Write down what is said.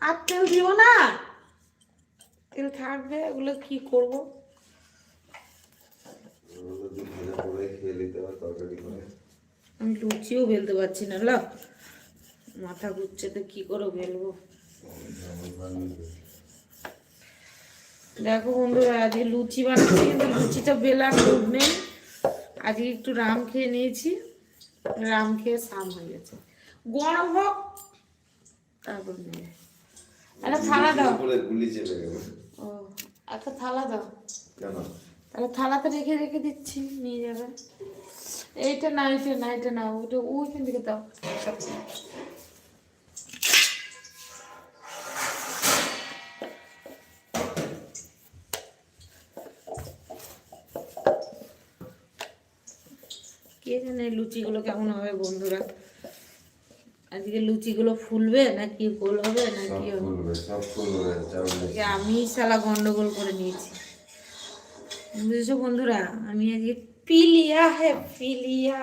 আর তেল দিব না, তেল থাকবে, এগুলো কি করবো? আমি লুচিও বেলতে পারছি না, লো মাথা ঘুরছে তো কি করে বেলবো। দেখো বন্ধুরা, আজকে লুচি বানাচ্ছি কিন্তু লুচিটা বেলার মুড নেই। আজকে একটু রাম খেয়ে নিয়েছি, রাম খেয়ে সাম হয়ে গেছে। গরম হোক তারপর নেবে। একটা থালা দাও। ও একটা থালা দাও। তাহলে থালাতে রেখে রেখে দিচ্ছি, নিয়ে যাবে। এইটা না, এটা না, এটা না, ওইটা ওইখান থেকে দাও। কে জানে লুচিগুলো কেমন হবে বন্ধুরা। আজকে লুচিগুলো ফুলবে নাকি গোল হবে নাকি আমি শালা গন্ডগোল করে নিয়েছি, বুঝেছো বন্ধুরা। আমি আজকে পিলিয়া পিলিয়া।